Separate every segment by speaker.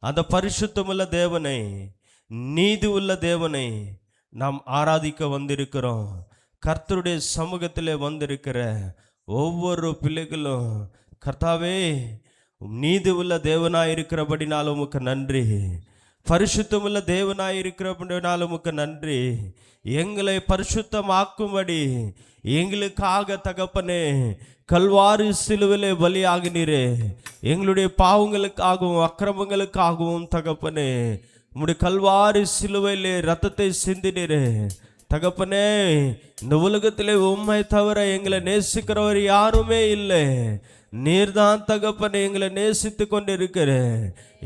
Speaker 1: அந்த பரிசுத்தமுள்ள தேவனை, நீதி உள்ள தேவனை நாம் ஆராதிக்க வந்திருக்கிறோம். கர்த்தருடைய சமூகத்திலே வந்திருக்கிற ஒவ்வொரு பிள்ளைகளும், கர்த்தாவே நீதி உள்ள தேவனாயிருக்கிறபடினாலும் உமக்கு நன்றி, பரிசுத்தமுள்ள தேவனாயிருக்கிறபடினாலும் உமக்கு நன்றி. எங்களை பரிசுத்தமாக்கும்படி எங்களுக்காக தகப்பனே கல்வாரி சிலுவிலே பலியாகினீரே. எங்களுடைய பாவங்களுக்காகவும் அக்கிரமங்களுக்காகவும் தகப்பனே உம்முடைய கல்வாரி சிலுவையிலே ரத்தத்தை சிந்தினீரே. தகப்பனே, இந்த உலகத்திலே உம்மை தவிர எங்களை நேசிக்கிறவர் யாருமே இல்லை. நீர்தான் தகப்பனை எங்களை நேசித்து கொண்டு இருக்கிற.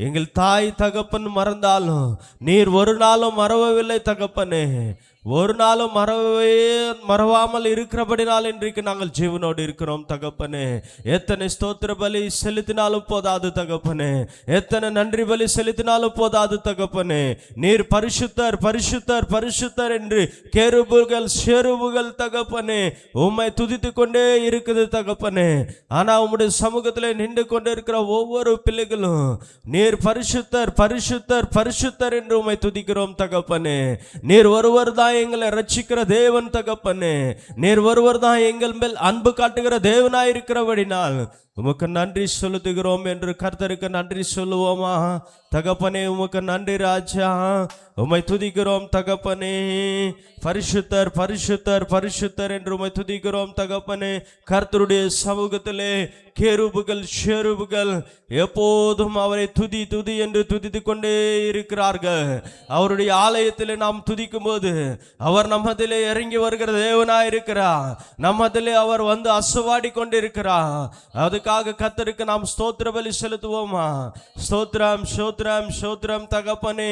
Speaker 1: எங்கள் தாய் தகப்பன் மறந்தாலும் நீர் ஒரு நாளும் மறவவில்லை தகப்பனே. ஒரு நாளும் மறவாமல் இருக்கிறபடினால் இன்றைக்கு நாங்கள் ஜீவனோடு இருக்கிறோம் தகப்பனே. எத்தனை ஸ்தோத்திர பலி செலுத்தினாலும் போதாது தகப்பனே, எத்தனை நன்றி பலி செலுத்தினாலும் போதாது தகப்பனே. நீர் பரிசுத்தர் பரிசுத்தர் பரிசுத்தர் என்று கேருபுகள் ஷெருபுகள் தகப்பனே உம்மை துதித்து கொண்டே இருக்குது தகப்பனே. ஆனா உம்முடைய சமூகத்தில் நின்று கொண்டு இருக்கிற ஒவ்வொரு பிள்ளைகளும் நீர் பரிசுத்தர் பரிசுத்தர் பரிசுத்தர் என்று உம்மை துதிக்கிறோம் தகப்பனே. நீர் ஒருவர் தான் எங்களை ரட்சிக்கிற தேவன் தகப்பனே. நீர் ஒருவர் தான் எங்கள் மேல் அன்பு காட்டுகிற தேவனாயிருக்கிறபடினால் உமக்கு நன்றி செலுத்துகிறோம் என்று கர்த்தருக்கு நன்றி சொல்லுவோமா தகப்பனே? உமக்கு நன்றி ராஜா, உம்மை துதிக்கிறோம் தகப்பனே. பரிசுத்தர் பரிசுத்தர் பரிசுத்தர் என்று உம்மை துதிக்கிறோம் தகப்பனே. கர்த்தருடைய சமூகத்திலே கேருபுகள் ஷெருபுகள் எப்போதும் அவரை துதி துதி என்று துதித்து கொண்டே இருக்கிறார்கள். அவருடைய ஆலயத்திலே நாம் துதிக்கும் போது அவர் நம்மதிலே இறங்கி வருகிற தேவனாயிருக்கிறார். நம்மதிலே அவர் வந்து அசைவாடி கொண்டிருக்கிறார். அதுக்காக கர்த்தருக்கு நாம் ஸ்தோத்திர பலி செலுத்துவோமா? ஸ்தோத்திரம் ஸ்தோத்திரம் ஸ்தோத்திரம் தகப்பனே,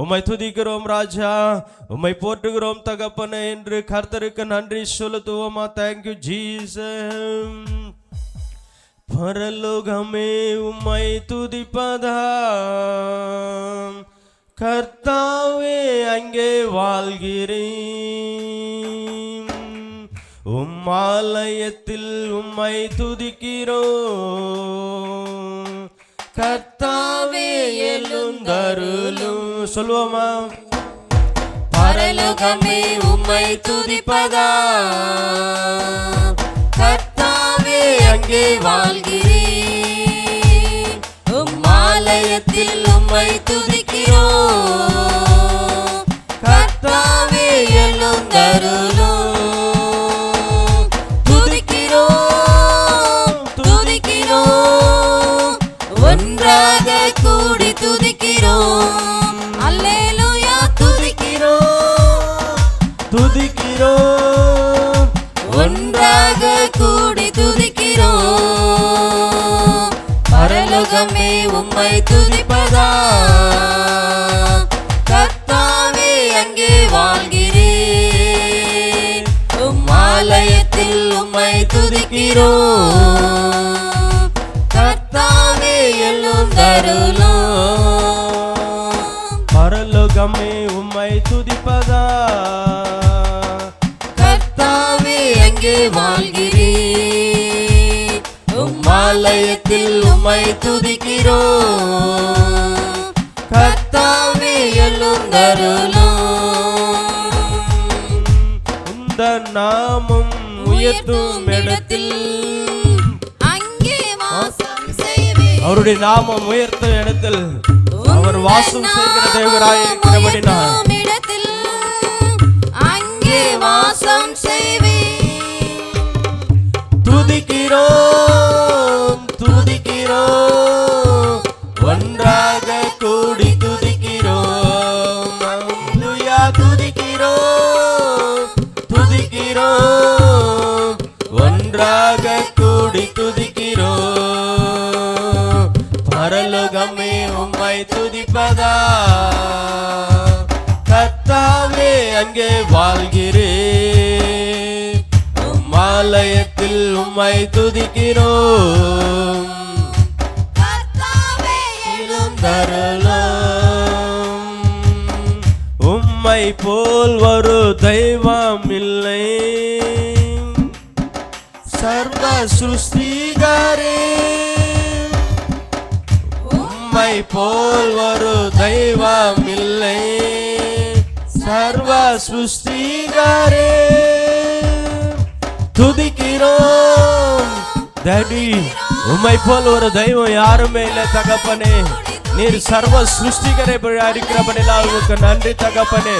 Speaker 1: உம்மை துதிக்கிறோம் ராஜா, உம்மை போற்றுகிறோம் தகப்பனே என்று கர்த்தருக்கு நன்றி செலுத்துவோமா? Thank you Jesus. பரலோகமே உம்மை துதிப்பதா கர்த்தாவே அங்கே வாழ்கிறேன். உம்மாலயத்தில் உம்மை துதிக்கிறோம் கர்த்தாவே எழுந்தருளும். சொல்லுவோமா?
Speaker 2: பரலோகமே உம்மை துதிப்பதா கர்த்தாவே அங்கே வாழ்கிறேன். உம்மாலயத்தில் உம்மை துதிக்கிறோம் கர்த்தாவே எழுந்தருளும். துதிக்கிறோம் துதிக்கிறோம் ஒன்றாக கூடி துதிக்கிறோம். அல்லேலூயா துதிக்கிறோம்
Speaker 1: துதிக்கிறோம்
Speaker 2: ஒன்றாக கூடி துதிக்கிறோம். பரலோகமே உம்மை துதிப்பதா கர்த்தாவே அங்கே வாழ்கிறேன். உம்மாலயத்தில் உம்மை துதிக்கிறோம் கர்த்தாவே எழுந்தருளும்.
Speaker 1: பரலோகமே உம்மை துதிப்பதா
Speaker 2: கர்த்தாவே அங்கே வாழ்கிறேன். உம்மாலயத்தில் உம்மை துதிக்கிறோம் கர்த்தாவே எழுந்தருளும்.
Speaker 1: உந்த நாமம் உயர்த்தும் இடத்தில்
Speaker 2: அங்கே வாசம் செய்வேன்.
Speaker 1: அவருடைய நாமம் உயர்த்தும் இடத்தில் அவர் வாசம் செய்கிற தேவராயிருக்கிறபடினால்
Speaker 2: அங்கே வாசம் செய்வேன்.
Speaker 1: துதிக்கிறோம் துதிக்கிறோம் ஒன்றாக கூடி துதிக்கிறோம். அல்லேலூயா துதிக்கிறோம் துதிக்கிறோம் ஒன்றாக கூடி துதிக்கிறோம். பரலோகமே உம்மை துதிப்பதா கர்த்தாவே அங்கே வாழ்கிறேன். உம்மாலயத்தில் உம்மை துதிக்கிறோம்
Speaker 2: கர்த்தாவே
Speaker 1: எழுந்தருளும். உம்மை போல் ஒரு தெய்வம் இல்லை, சர்வ சிருஷ்டிகரே உம்மை போல் ஒரு தெய்வம் இல்லை, சர்வ சிருஷ்டிகரே துதிக்கிறோம். டாடி, உம்மை போல் ஒரு தெய்வம் யாருமே இல்லை தகப்பனே. நீர் சர்வ சிருஷ்டிகரை இருக்கிறபடினால் உங்களுக்கு நன்றி தகப்பனே.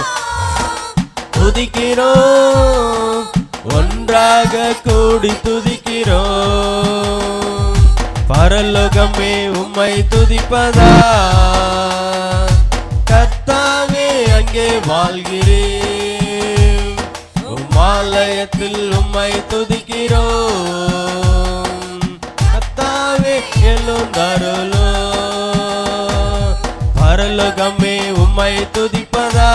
Speaker 1: துதிக்கிறோம், ஒன்றாக கூடி துதிக்கிறோம். பரலோகமே உம்மை துதிப்பதா, கர்த்தாவே அங்கே வாழ்கிறேன். உம்மாலயத்தில் உம்மை துதிக்கிறோம். கர்த்தாவே எழுந்தருளும். பரலோகமே உம்மை துதிப்பதா,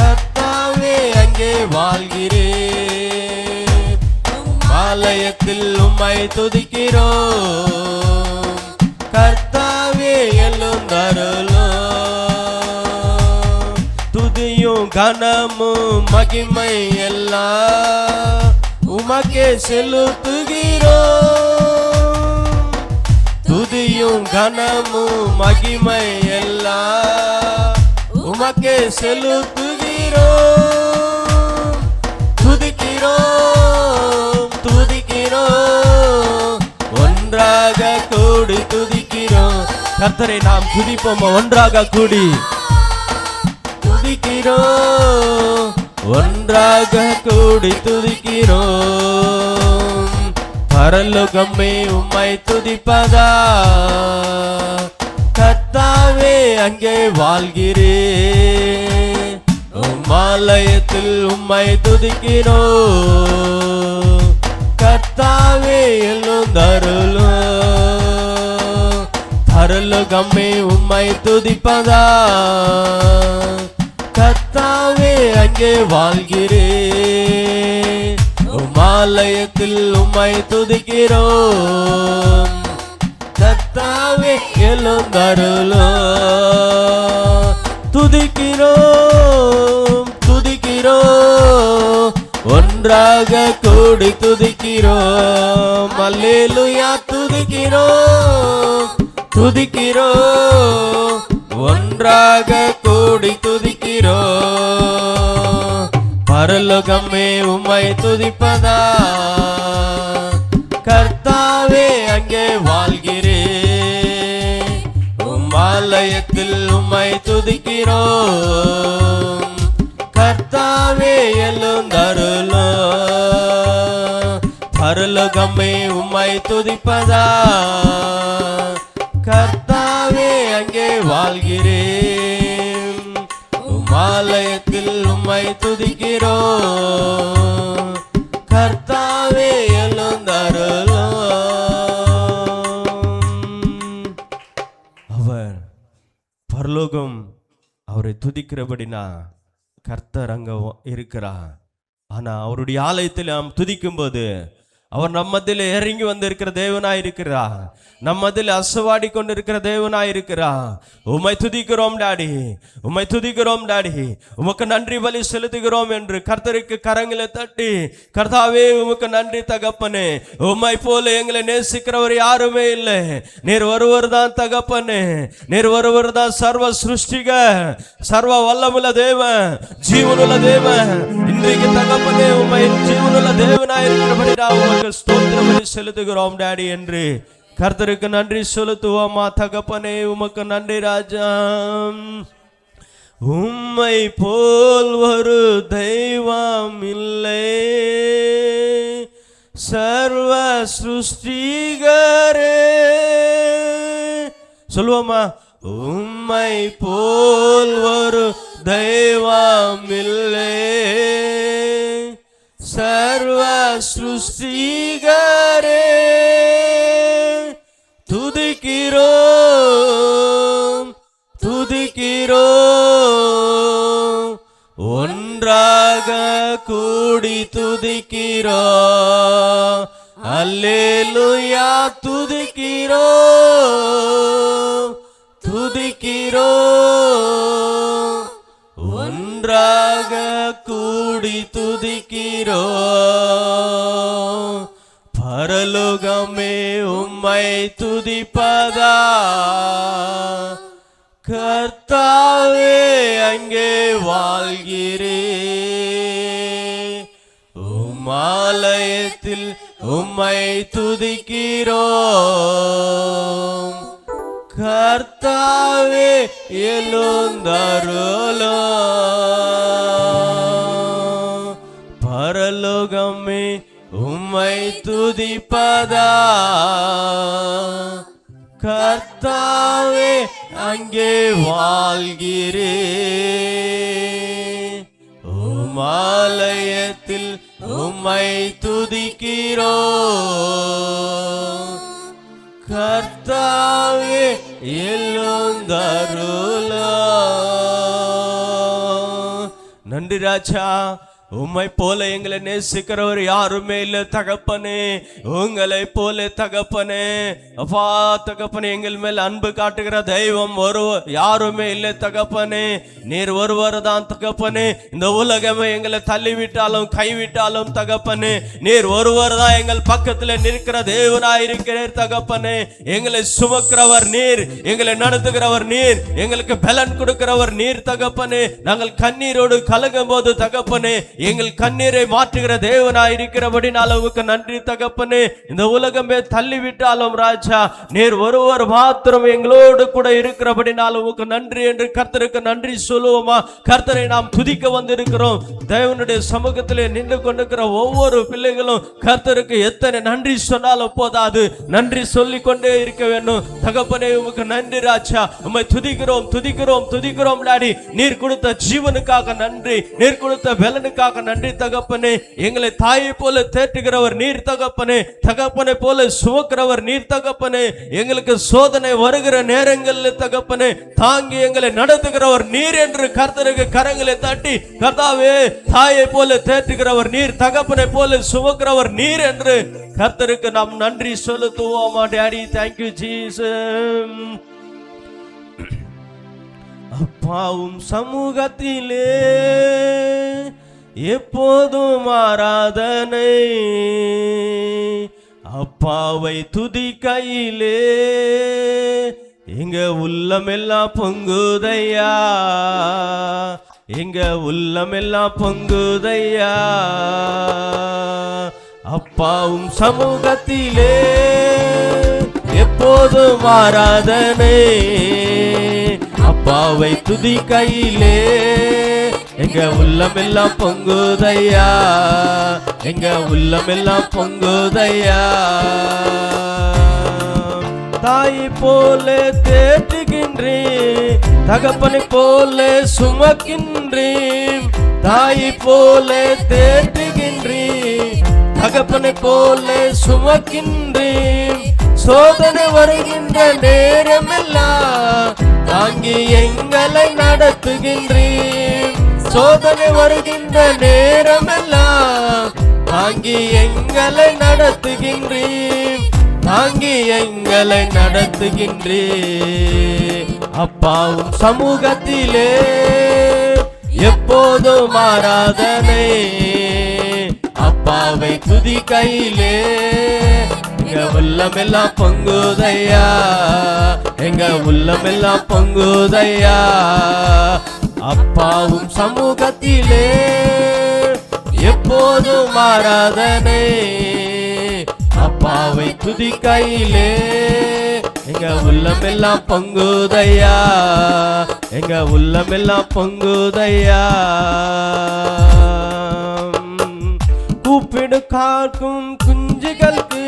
Speaker 1: கர்த்தாவே அங்கே வாழ்கிறேன். ஆலயத்தில் உம்மை துதிக்கிறோம். கர்த்தாவே எழுந்தருளும். துதியும் கனமும் மகிமை எல்லாம் உமக்கே செலுத்துகிறோம். துதியும் கனமும் மகிமை எல்லாம் உமக்கே செலுத்துகிறோம். துதிக்கிறோம், துதிக்கிறோம், ஒன்றாக கூடி துதிக்கிறோம். கர்த்தரை நாம் துதிப்போம் ஒன்றாக கூடி துதிக்கிறோம். ஒன்றாக கூடி துதிக்கிறோம். பரலோகமே உம்மை துதிப்பதா, கர்த்தாவே அங்கே வாழ்கிறேன். உம்மாலயத்தில் உம்மை துதிக்கிறோம். கர்த்தாவே எழுந்தருளும். பரலோகமே உம்மை துதிப்பதா, கர்த்தாவே அங்கே வாழ்கிறேன். உம்மாலயத்தில் உம்மை துதிக்கிறோம். கர்த்தாவே எழுந்தருளும். துதிக்கிறோம், துதிக்கிறோம், ஒன்றாக கூடி துதிக்கிறோம். அல்லேலூயா. துதிக்கிறோம், துதிக்கிறோம், ஒன்றாக கூடி துதிக்கிறோம். பரலோகமே உம்மை துதிப்பதா, கர்த்தாவே அங்கே வாழ்கிறேன். உம்மாலயத்தில் உம்மை துதிக்கிறோம். கர்த்தாவே எழுந்தருளும். பரலோகமே உம்மை துதிப்பதா, கர்த்தாவே அங்கே வாழ்கிறேன். உம்மாலயத்தில் உம்மை துதிக்கிறோம். கர்த்தாவே எழுந்தருளும். அவர் பரலோகம் அவரை துதிக்கிறபடினா கர்த்தர் அங்க இருக்கிறார். ஆனா அவருடைய ஆலயத்தில் நாம் துதிக்கும் போது அவர் நம்மதில் இறங்கி வந்திருக்கிற தேவனாய் இருக்கிறார். நம்மதில் அசவாடி கொண்டிருக்கிற தேவனாய் இருக்கிறார். உம்மை துதிக்கிறோம் டாடி, உம்மை துதிக்கிறோம் டாடி, உமக்கு நன்றி பலி செலுத்துகிறோம் என்று கர்த்தருக்கு கரங்களை தட்டி, கர்த்தாவே உமக்கு நன்றி தகப்பனே. உம்மை போல எங்களை நேசிக்கிறவர் யாருமே இல்லை. நீர் ஒருவர் தான் தகப்பனே. நீர் ஒருவர் தான் சர்வ சிருஷ்டிக, சர்வ வல்லமுள்ள தேவன், ஜீவனுள்ள தேவன். இன்றைக்கு தகப்பனே உம்மை ஜீவனுள்ள தேவனாய் இருக்கிறபடியா உமக்கு ஸ்தோத்திரம் செலுத்துகிறோம் டாடி என்று கர்த்தருக்கு நன்றி செலுத்துவோமா தகப்பனே. உமக்கு நன்றி ராஜா. உம்மை போல் ஒரு தெய்வம் இல்லை, சர்வ சிருஷ்டிகரே. சொல்லுவோமா? உம்மை போல் ஒரு தெய்வம் இல்லை, சர்வ சிருஷ்டிகரே. துதிக்கிறோம், துதிக்கிறோம், ஒன்றாக கூடி துதிக்கிறோம். அல்லேலூயா. துதிக்கிறோம், துதிக்கிறோம், ஒன்றாக கூடி துதிக்கிறோம். பரலோகமே உம்மை துதிப்பதா, கர்த்தாவே அங்கே வாழ்கிறே. உம்மாலயத்தில் உம்மை துதிக்கிறோம், கர்த்தாவே எழுந்தருளும். பரலோகமே உம்மை துதிப்பதா, கர்த்தாவே அங்கே வாழ்கிறே. உம்மாலயத்தில் உம்மை துதிக்கிறோம், கர்த்தாவே எழுந்தருளும். நன்றி ராஜா, உம்மை போல எங்களை நேசிக்கிறவர் யாருமே இல்லை தகப்பனே. உங்களை போல தகப்பனே, அப்பா தகப்பனே, எங்கள் மேல் அன்பு காட்டுகிற தெய்வம் யாருமே இல்லை தகப்பனே. நீர் ஒருவர் தான் தகப்பனே. இந்த உலகமே எங்களை தள்ளிவிட்டாலும் கைவிட்டாலும் தகப்பனே, நீர் ஒருவர் தான் எங்கள் பக்கத்தில் நிற்கிற தேவனாய் இருக்கிறீர் தகப்பனே. எங்களை சுமக்கிறவர் நீர், எங்களை நடத்துகிறவர் நீர், எங்களுக்கு பலன் கொடுக்கிறவர் நீர் தகப்பனே. நாங்கள் கண்ணீரோடு கலங்கும் போது தகப்பனே, எங்கள் கண்ணீரை மாற்றுகிற தேவனாய் இருக்கிறபடினால உமக்கு நன்றி தகப்பனே. இந்த உலகமே தள்ளிவிட்டாலும் ராஜா, நீர் ஒருவர் மாத்திரம் எங்களோடு கூட இருக்கிறபடினால உமக்கு நன்றி என்று கர்த்தருக்கு நன்றி சொல்லுவோமா? கர்த்தரை நாம் துதிக்க வந்திருக்கிறோம். தேவனுடைய சமூகத்திலே நின்று கொண்டிருக்கிற ஒவ்வொரு பிள்ளைகளும் கர்த்தருக்கு எத்தனை நன்றி சொன்னாலும் போதாது, நன்றி சொல்லிக் கொண்டே இருக்க வேண்டும் தகப்பனே. உமக்கு நன்றி ராஜா, உம்மை துதிக்கிறோம் துதிக்கிறோம் துதிக்கிறோம் டாடி. நீர் கொடுத்த ஜீவனுக்காக நன்றி, நீர் கொடுத்த பலனுக்காக நன்றி தகப்பனே. எங்களை தாயை போல தேற்றுகிறவர் நீர் தகப்பனே, தகப்பனை போல சுமக்கிறவர் நீர் தகப்பனே. எங்களுக்கு சோதனை வருகிற நேரங்களில் தகப்பனே தாங்கி எங்களை நடத்துகிறவர் நீர் என்று கர்த்தருக்கு கரங்களை தட்டி, கர்த்தாவே தாயை போல தேற்றுகிறவர் நீர், தகப்பனை போல சுமக்கிறவர் நீர் என்று கர்த்தருக்கு நாம் நன்றி செலுத்துவோமா டாடி. Thank you Jesus. அப்பாவும் சமூகத்திலே எப்போதும் ஆராதனை, அப்பாவை துதிக்கையிலே எங்க உள்ளமெல்லாம் பொங்குதையா, எங்க உள்ளமெல்லாம் பொங்குதையா. அப்பாவும் சமூகத்திலே எப்போதும் ஆராதனை, அப்பாவை துதிக்கையிலே எங்க உள்ளமெல்லாம் பொங்குதையா, எங்க உள்ளமெல்லாம் பொங்குதையா. தாய் போல தேற்றுகின்றேன், தகப்பனை போல சுமக்கின்றேன். தாய் போல தேற்றுகின்றேன், தகப்பனை போல சுமக்கின்றேன். சோதனை வருகின்ற நேரமெல்லாம் தாங்கி எங்களை நடத்துகின்றேன். சோதனை வருகின்ற நேரமெல்லாம் தாங்கி எங்களை நடத்துகின்றேன், தாங்கி எங்களை நடத்துகின்றேன். அப்பாவும் சமூகத்திலே எப்போதும் ஆராதனை, அப்பாவை துதிக்கையிலே எங்க உள்ளமெல்லாம் பொங்குதையா, எங்க உள்ளமெல்லாம் பொங்குதையா. அப்பாவும் சமூகத்திலே எப்போதும் ஆராதனை, அப்பாவை துதிக்கையிலே எங்க உள்ளமெல்லாம் பொங்குதையா, எங்க உள்ளமெல்லாம் பொங்குதையா. கூப்பிடு காக்கும் குஞ்சுகளுக்கு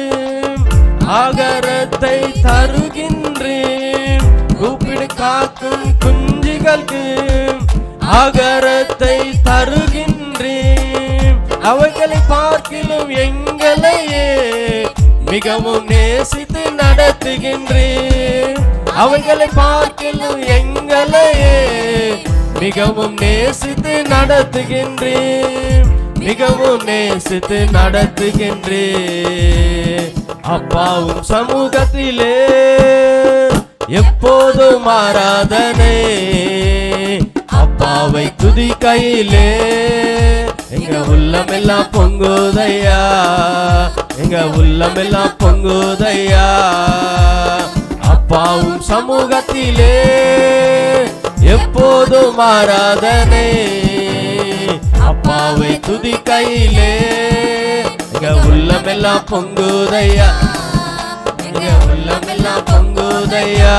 Speaker 1: ஆகாரத்தை தருகின்றேன். கூப்பிடு காக்கும் குஞ்சுகளுக்கு ஆகாரத்தை தருகின்றேன். அவைகளை பார்க்கிலும் எங்களையே மிகவும் நேசித்து நடத்துகின்றேன். அவைகளை பார்க்கிலும் எங்களையே மிகவும் நேசித்து நடத்துகின்றேன், மிகவும் நேசித்து நடத்துகின்றேன். அப்பாவும் சமூகத்திலே எப்போதும் ஆராதனை, அப்பாவை துதிக்கையிலே எங்க உள்ளமெல்லாம் பொங்குதையா, எங்க உள்ளமெல்லாம் பொங்குதையா. அப்பாவும் சமூகத்திலே எப்போதும் ஆராதனை, அப்பாவை துதிக்கையிலே எங்க உள்ளமெல்லாம் பொங்குதையா, எங்க உள்ளமெல்லாம் பொங்குதையா.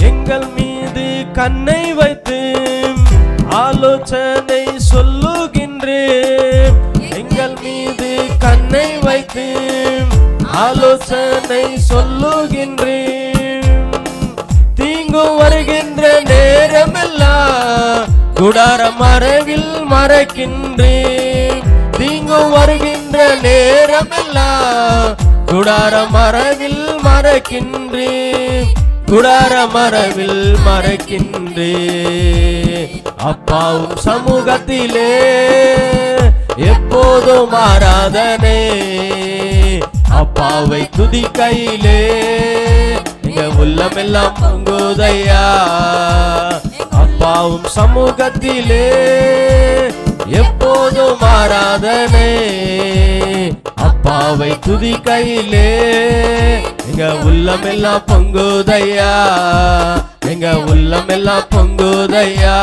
Speaker 1: எங்கள் மீது கண்ணை வைத்து ஆலோசனை சொல்லுகின்றேன், எங்கள் மீது கண்ணை வைத்து ஆலோசனை சொல்லுகின்றேன். தீங்கு வருகின்ற நேரமெல்லாம் குடார மறைவில் மறைக்கின்றேன், தீங்கு வருகின்ற நேரமெல்லாம் குடார மறைவில் மறைக்கின்றேன், குடார மறைவில் மறைக்கின்றேன். அப்பாவும் சமூகத்திலே எப்போதும் ஆராதனை, அப்பாவை துதிக்கையிலே எங்க உள்ளமெல்லாம் பொங்குதையா. அப்பாவும் சமூகத்திலே எப்போதும் ஆராதனை, அப்பாவை துதிக்கையிலே எங்க உள்ளமெல்லாம் பொங்குதையா, எங்க உள்ளமெல்லாம் பொங்குதையா.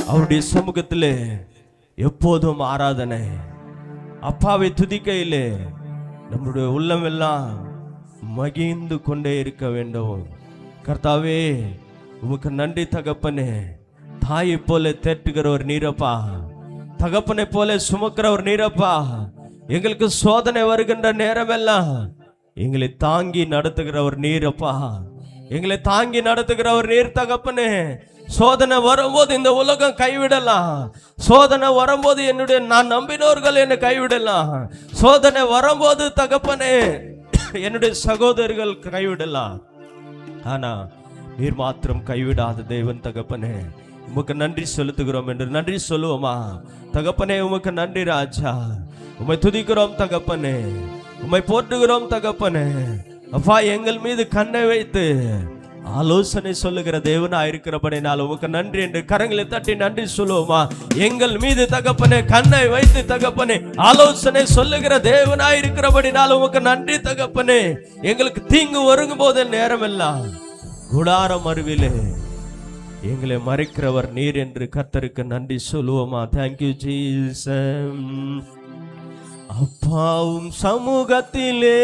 Speaker 1: அவருடைய சமூகத்திலே எப்போதும் ஆராதனை, அப்பாவை துதிக்கையிலே நம்முடைய உள்ளமெல்லாம் மகிழ்ந்து கொண்டே இருக்க வேண்டும். கர்த்தாவே உமக்கு நன்றி தகப்பனே. தாயை போல தேற்றுகிற ஒரு நீரப்பா, தகப்பனை போல சுமக்கிற ஒரு நீரப்பா. எங்களுக்கு சோதனை வருகின்ற நேரமெல்லாம் எங்களை தாங்கி நடத்துகிற ஒரு நீரப்பா, எங்களை தாங்கி நடத்துகிற ஒரு நீர் தகப்பனே. சோதனை வரும்போது இந்த உலகம் கைவிடலாம், சோதனை வரும்போது நான் நம்பினோர்கள் என்னை கைவிடலாம், சோதனை வரும்போது தகப்பனே என்னுடைய சகோதரர்கள் கைவிடலாம். ஆனா நீர் மாத்திரம் கைவிடாத தேவன் தகப்பனே. உமக்கு நன்றி செலுத்துகிறோம் என்று நன்றி சொல்லுவோமா தகப்பனே? உமக்கு நன்றி ராஜா, உம்மை துதிக்கிறோம் தகப்பனே, உம்மை போற்றுகிறோம் தகப்பனே. அப்பா எங்கள் மீது கண்ணை வைத்து ஆலோசனை சொல்லுகிற தேவனா இருக்கிறபடினால் உமக்கு நன்றி என்று கரங்களை தட்டி நன்றி சொல்லுவோமா? எங்கள் மீது தகப்பனே கண்ணை வைத்து தகப்பனே ஆலோசனை சொல்லுகிற தேவனா இருக்கிறபடினால் உமக்கு நன்றி தகப்பனே. எங்களுக்கு தீங்கு வருகும் போது நேரமெல்லாம் குடாரம் அருவிலே எங்களை மறைக்கிறவர் நீர் என்று கர்த்தருக்கு நன்றி சொல்லுவோமா? Thank you Jesus. அப்பாவும் சமூகத்திலே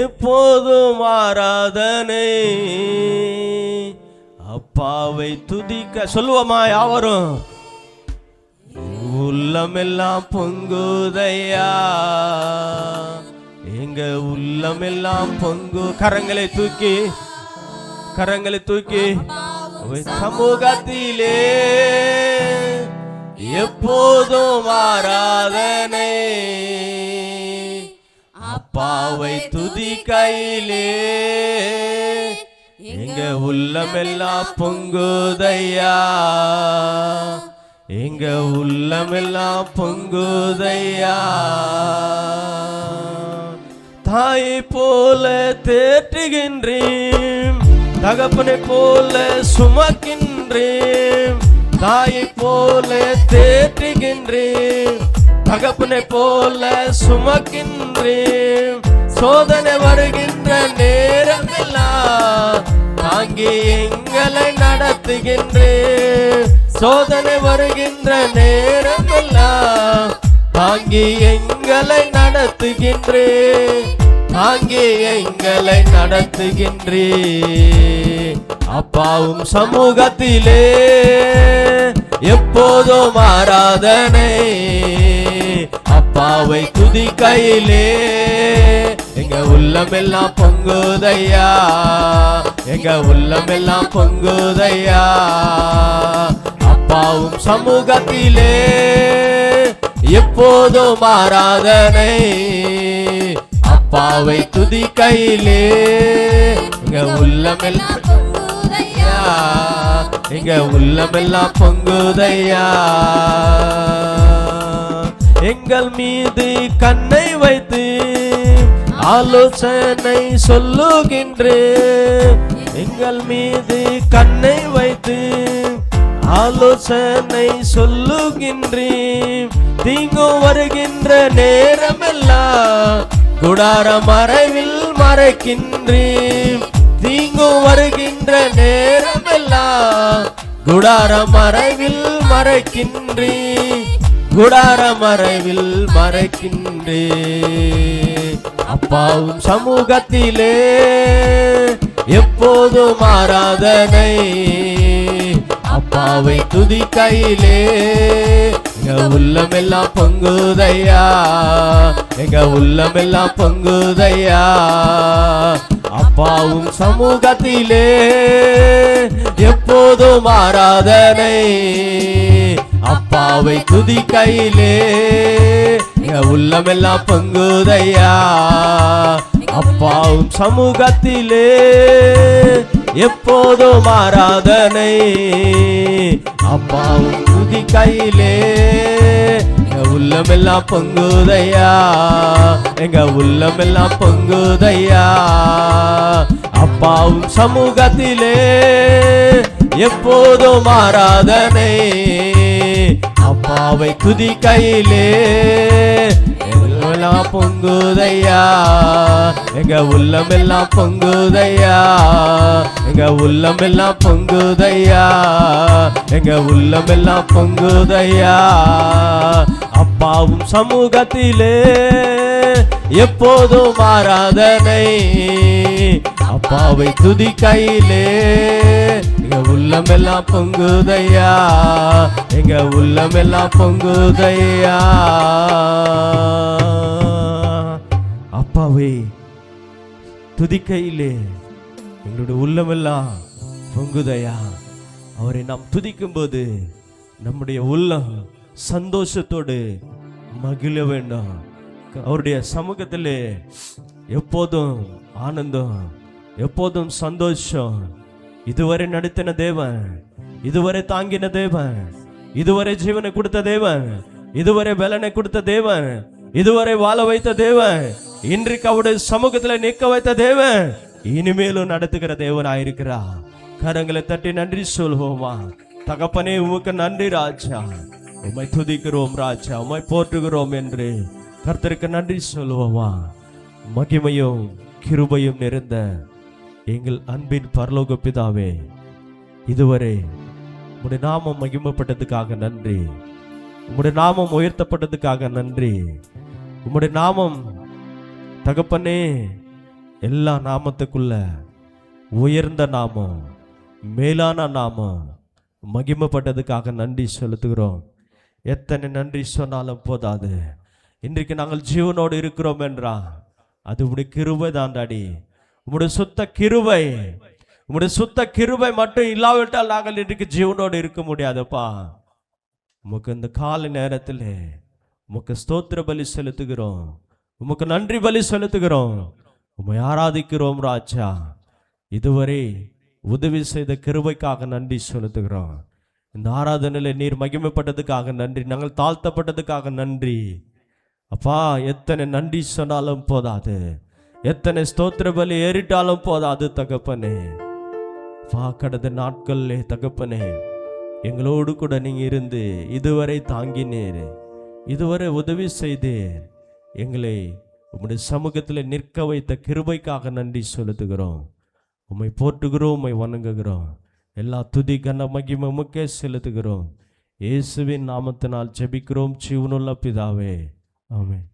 Speaker 1: எப்போதும் ஆராதனை, அப்பாவை துதிக்க சொல்லுவோமா? யாவரும் உள்ளமெல்லாம் பொங்குதையா, எங்க உள்ளமெல்லாம் பொங்கு. கரங்களை தூக்கி சமூகத்திலே எப்போதும் ஆராதனை, அப்பாவை துதிக்கையிலே எங்க உள்ளமெல்லாம் பொங்குதையா, எங்க உள்ளமெல்லாம் பொங்குதையா. தாயை போல தேற்றுகின்றேன், தகப்பனை போல சுமக்கின்றேன், தாயை போல தேற்றுகின்றேன், தகப்பனை போல சுமக்கின்றேன். சோதனை வருகின்ற நேரமெல்லாம் தாங்கி எங்களை நடத்துகின்றேன், சோதனை வருகின்ற நேரமெல்லாம் தாங்கி எங்களை நடத்துகின்றேன், தாங்கி எங்களை நடத்துகின்றேன். அப்பாவும் சமூகத்திலே எப்போதும் ஆராதனை, அப்பாவை துதிக்கையிலே எங்க உள்ளமெல்லாம் பொங்குதையா, எங்க உள்ளமெல்லாம் பொங்குதையா. அப்பாவும் சமூகத்திலே எப்போதும் ஆராதனை, அப்பாவை துதிக்கையிலே எங்க உள்ளமெல்லாம் பொங்குதையா, எங்க உள்ளமெல்லாம் பொங்குதையா. எங்கள் மீது கண்ணை வைத்து ஆலோசனை சொல்லுகின்றேன், எங்கள் மீது கண்ணை வைத்து ஆலோசனை சொல்லுகின்றேன். தீங்கு வருகின்ற நேரமெல்லாம் குடார மறைவில் மறைக்கின்றேன். தீங்கு வருகின்ற நேரமெல்லாம் குடார மறைவில் மறைக்கின்றேன். குடார மறைவில் மறைக்கின்றேன். அப்பாவும் சமூகத்திலே எப்போதும் ஆராதனை. அப்பாவை துதிக்கையிலே எங்க உள்ளமெல்லாம் பொங்குதையா. எங்க உள்ளமெல்லாம் பொங்குதையா. அப்பாவும் சமூகத்திலே எப்போதும் ஆராதனை. அப்பாவை துதிக்கையிலே எங்க உள்ளமெல்லாம் பொங்குதையா. அப்பாவும் சமூகத்திலே எப்போதும் ஆராதனை. அப்பாவும் துதிக்கையிலே எங்க உள்ளமெல்லாம் பொங்குதையா. எங்க உள்ளமெல்லாம் பொங்குதையா. அப்பாவும் சமூகத்திலே எப்போதும் ஆராதனை. அப்பாவை துதிக்கையிலே எல்லாம் பொங்குதையா. எங்க உள்ளமெல்லாம் பொங்குதையா. எங்க உள்ளமெல்லாம் பொங்குதையா. எங்க உள்ளமெல்லாம் பொங்குதையா. அப்பாவும் சமூகத்திலே எப்போதும் ஆராதனை. அப்பாவை துதிக்கையிலே எங்க உள்ளமெல்லாம் பொங்குதையா. எங்க உள்ளமெல்லாம் பொங்குதையா. அப்பாவை துதிக்கையிலே எங்களுடைய உள்ளமெல்லாம் பொங்குதையா. அவரை நாம் துதிக்கும் போது நம்முடைய உள்ளம் சந்தோஷத்தோடு மகிழ வேண்டும். அவருடைய சமூகத்திலே எப்போதும் ஆனந்தம், எப்போதும் சந்தோஷம். இதுவரை நடத்தின தேவன், இதுவரை தாங்கின தேவன், இதுவரை ஜீவனை கொடுத்த தேவன், இதுவரை பலனை கொடுத்த தேவன், இதுவரை வாழ வைத்த தேவன், இன்றைக்கு அவருடைய சமூகத்தில் நிற்க வைத்த தேவன் இனிமேலும் நடத்துகிற தேவனாயிருக்கிறார். கரங்களை தட்டி நன்றி சொல்வோமா? தகப்பனே உமக்கு நன்றி ராஜா. உம்மை துதிக்கிறோம் ராஜா, உம்மை போற்றுகிறோம் என்று கர்த்தருக்கு நன்றி சொல்வோமா? மகிமையும் கிருபையும் நிறைந்த எங்கள் அன்பின் பரலோக பிதாவே, இதுவரை உம்முடைய நாமம் மகிமைப்பட்டதுக்காக நன்றி. உம்முடைய நாமம் உயர்த்தப்பட்டதுக்காக நன்றி. உம்முடைய நாமம் தகப்பனே எல்லா நாமத்துக்குள்ள உயர்ந்த நாமம், மேலான நாமம் மகிமைப்பட்டதுக்காக நன்றி செலுத்துகிறோம். எத்தனை நன்றி சொன்னாலும் போதாது. இன்றைக்கு நாங்கள் ஜீவனோடு இருக்கிறோம் என்றா அது உம்முடைய கிருபை தாண்டாடி. உம்முடைய சுத்த கிருபை, உம்முடைய சுத்த கிருபை மட்டும் இல்லாவிட்டால் நாங்கள் இன்றைக்கு ஜீவனோடு இருக்க முடியாதுப்பா. உமக்கு இந்த கால நேரத்தில் உமக்கு ஸ்தோத்திர பலி செலுத்துகிறோம். உமக்கு நன்றி பலி செலுத்துகிறோம். உம்மை ஆராதிக்கிறோம் ராஜா. இதுவரை உதவி செய்த கிருபைக்காக நன்றி செலுத்துகிறோம். இந்த ஆராதனையில் நீர் மகிமைப்பட்டதுக்காக நன்றி. நாங்கள் தாழ்த்தப்பட்டதுக்காக நன்றி அப்பா. எத்தனை நன்றி சொன்னாலும் போதாது, எத்தனை ஸ்தோத்திர பலி ஏறிட்டாலும் போதாது தகப்பனே. கடந்த நாட்களிலே தகப்பனே எங்களோடு கூட நீங்க இருந்து இதுவரை தாங்கினீர், இதுவரை உதவி செய்தீர். எங்களை உம்முடைய சமூகத்தில் நிற்க வைத்த கிருபைக்காக நன்றி செலுத்துகிறோம். உம்மை போற்றுகிறோம், உம்மை வணங்குகிறோம். எல்லா துதி கன மகிமை உமக்கே செலுத்துகிறோம். இயேசுவின் நாமத்தினால் ஜெபிக்கிறோம் ஜீவனுள்ள பிதாவே, ஆமென்.